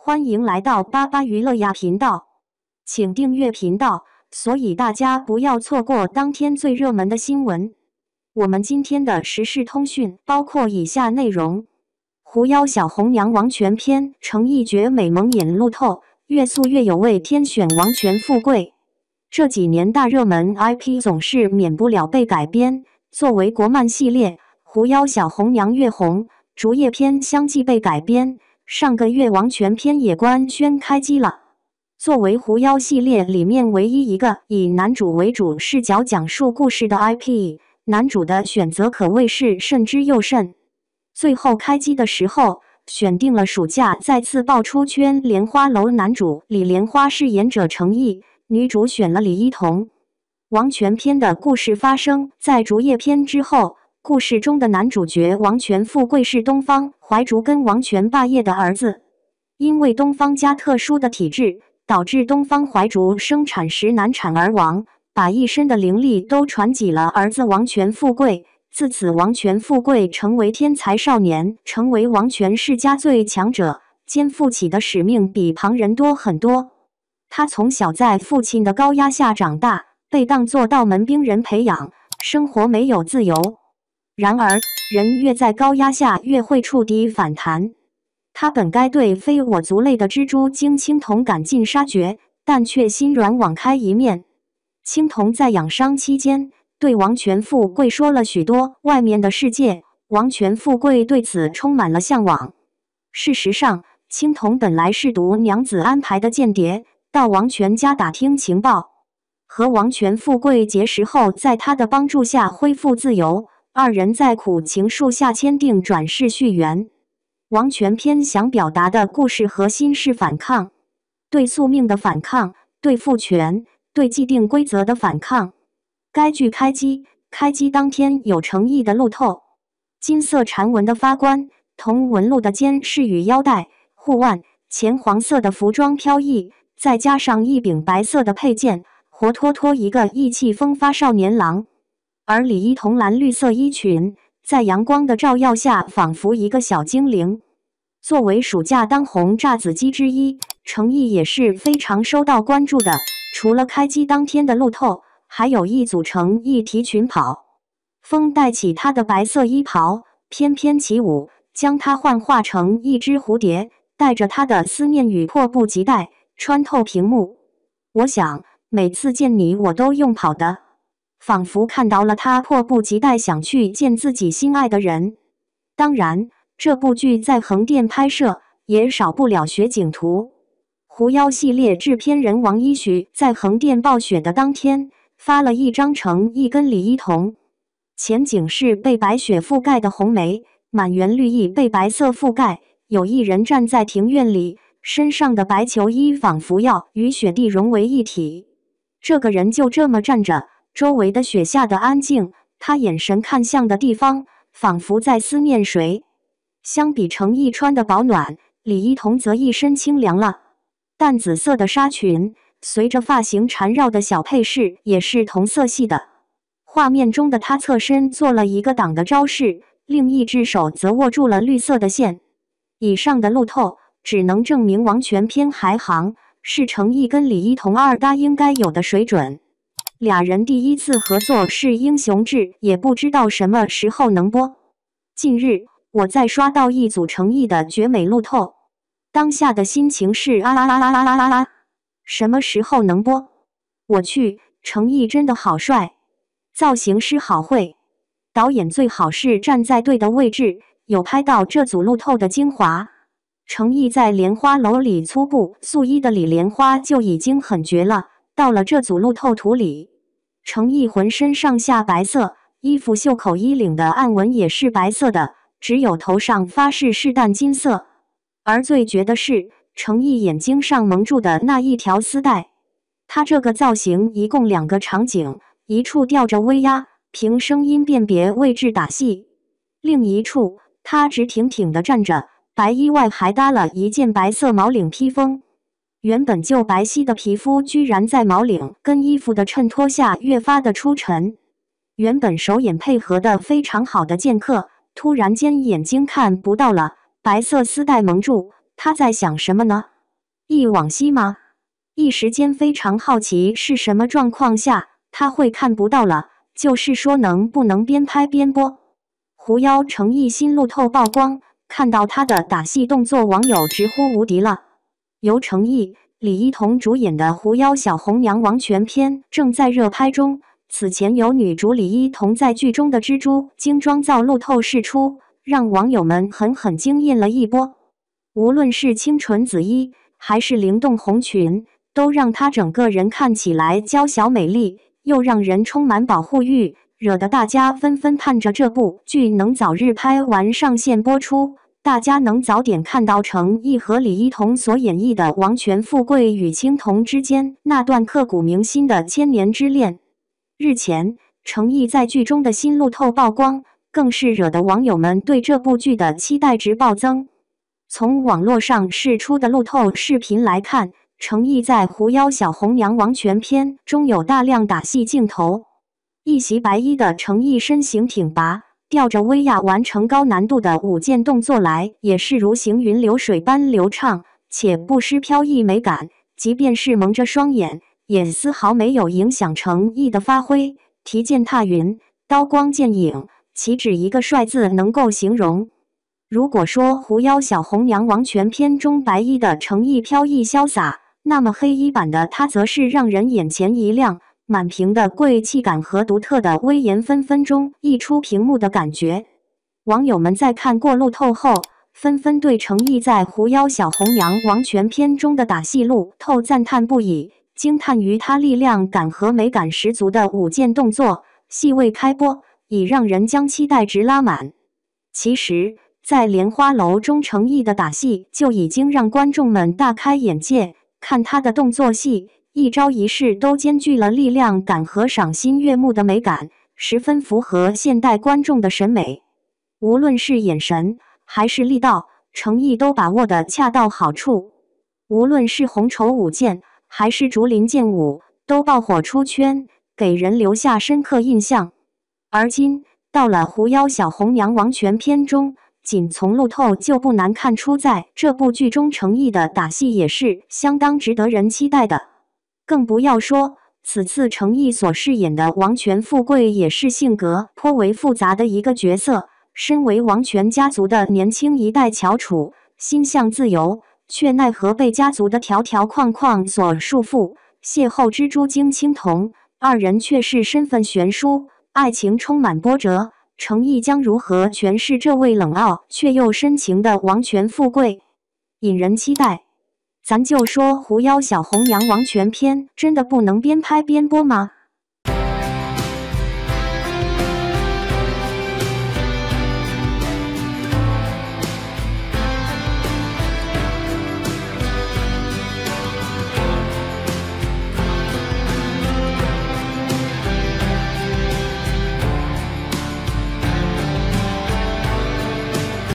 欢迎来到巴巴娱乐呀频道，请订阅频道，所以大家不要错过当天最热门的新闻。我们今天的时事通讯包括以下内容：狐妖小红娘王权篇，诚意绝美萌引路透，越素越有味，天选王权富贵。这几年大热门 IP 总是免不了被改编，作为国漫系列，狐妖小红娘越红，竹叶篇相继被改编。上个月王权篇也官宣开机了。作为狐妖系列里面唯一一个以男主为主视角讲述故事的 IP， 男主的选择可谓是慎之又慎。最后开机的时候，选定了暑假再次爆出圈莲花楼男主李莲花饰演者程毅，女主选了李一桐。王权篇的故事发生在竹叶篇之后。故事中的男主角王权富贵是东方怀竹跟王权霸业的儿子，因为东方家特殊的体质，导致东方怀竹生产时难产而亡，把一身的灵力都传给了儿子王权富贵。自此，王权富贵成为天才少年，成为王权世家最强者，肩负起的使命比旁人多很多。他从小在父亲的高压下长大，被当作道门兵人培养，生活没有自由。然而，人越在高压下越会触底反弹。他本该对非我族类的蜘蛛精青铜赶尽杀绝，但却心软网开一面。青铜在养伤期间，对王权富贵说了许多外面的世界，王权富贵对此充满了向往。事实上，青铜本来是毒娘子安排的间谍，到王权家打听情报，和王权富贵结识后，在他的帮助下恢复自由。二人在苦情树下签订转世续缘。王权篇想表达的故事核心是反抗，对宿命的反抗，对父权，对既定规则的反抗。该剧开机当天有诚意的路透，金色缠纹的发冠，铜纹路的肩饰与腰带，护腕，浅黄色的服装飘逸，再加上一柄白色的佩剑，活脱脱一个意气风发少年郎。而李一桐蓝绿色衣裙，在阳光的照耀下，仿佛一个小精灵。作为暑假当红炸子鸡之一，诚意也是非常受到关注的。除了开机当天的路透，还有一组成一提裙跑，风带起他的白色衣袍，翩翩起舞，将他幻化成一只蝴蝶，带着他的思念与迫不及待，穿透屏幕。我想，每次见你，我都用跑的。仿佛看到了他迫不及待想去见自己心爱的人。当然，这部剧在横店拍摄，也少不了雪景图。狐妖系列制片人王一许在横店暴雪的当天，发了一张诚意跟李一桐。前景是被白雪覆盖的红梅，满园绿意被白色覆盖，有一人站在庭院里，身上的白球衣仿佛要与雪地融为一体。这个人就这么站着。周围的雪下的安静，他眼神看向的地方，仿佛在思念谁。相比诚意穿的保暖，李一桐则一身清凉了。淡紫色的纱裙，随着发型缠绕的小配饰也是同色系的。画面中的他侧身做了一个挡的招式，另一只手则握住了绿色的线。以上的路透只能证明王权篇还行，是诚意跟李一桐二搭应该有的水准。俩人第一次合作是英雄志，也不知道什么时候能播。近日，我再刷到一组诚意的绝美路透，当下的心情是什么时候能播？我去，诚意真的好帅，造型师好会，导演最好是站在对的位置，有拍到这组路透的精华。诚意在莲花楼里粗布素衣的李莲花就已经很绝了。到了这组路透图里，诚意浑身上下白色，衣服袖口衣领的暗纹也是白色的，只有头上发饰是淡金色。而最绝的是，诚意眼睛上蒙住的那一条丝带。他这个造型一共2个场景，一处吊着威压，凭声音辨别位置打戏；另一处，他直挺挺地站着，白衣外还搭了一件白色毛领披风。原本就白皙的皮肤，居然在毛领跟衣服的衬托下越发的出尘。原本手眼配合的非常好的剑客，突然间眼睛看不到了，白色丝带蒙住，他在想什么呢？忆往昔吗？一时间非常好奇是什么状况下他会看不到了，就是说能不能边拍边播？狐妖诚意新路透曝光，看到他的打戏动作，网友直呼无敌了。由诚意、李一桐主演的《狐妖小红娘》王权篇正在热拍中。此前由女主李一桐在剧中的蜘蛛精妆造路透释出，让网友们狠狠惊艳了一波。无论是清纯紫衣还是灵动红裙，都让她整个人看起来娇小美丽，又让人充满保护欲，惹得大家纷纷盼着这部剧能早日拍完上线播出，大家能早点看到诚意和李一桐所演绎的王权富贵与青铜之间那段刻骨铭心的千年之恋。日前，诚意在剧中的新路透曝光，更是惹得网友们对这部剧的期待值暴增。从网络上释出的路透视频来看，诚意在《狐妖小红娘》王权篇中有大量打戏镜头。一袭白衣的诚意身形挺拔，吊着威亚完成高难度的舞剑动作来，也是如行云流水般流畅，且不失飘逸美感。即便是蒙着双眼，也丝毫没有影响诚意的发挥。提剑踏云，刀光剑影，岂止一个帅字能够形容。如果说《狐妖小红娘》王权篇中白衣的诚意飘逸潇洒，那么黑衣版的她则是让人眼前一亮，满屏的贵气感和独特的威严分分钟溢出屏幕的感觉。网友们在看过路透后，纷纷对诚意在《狐妖小红娘》王权篇中的打戏路透赞叹不已，惊叹于她力量感和美感十足的舞剑动作。戏未开播，已让人将期待值拉满。其实，在莲花楼中诚意的打戏就已经让观众们大开眼界，看他的动作戏，一招一式都兼具了力量感和赏心悦目的美感，十分符合现代观众的审美。无论是眼神还是力道，诚意都把握得恰到好处。无论是红绸舞剑还是竹林剑舞，都爆火出圈，给人留下深刻印象。而今到了《狐妖小红娘》王权篇中，仅从路透就不难看出，在这部剧中诚意的打戏也是相当值得人期待的。更不要说，此次诚意所饰演的王权富贵也是性格颇为复杂的一个角色。身为王权家族的年轻一代翘楚，心向自由，却奈何被家族的条条框框所束缚。邂逅蜘蛛精青铜，二人却是身份悬殊，爱情充满波折。诚意将如何诠释这位冷傲却又深情的王权富贵，引人期待。咱就说《狐妖小红娘》王权篇真的不能边拍边播吗？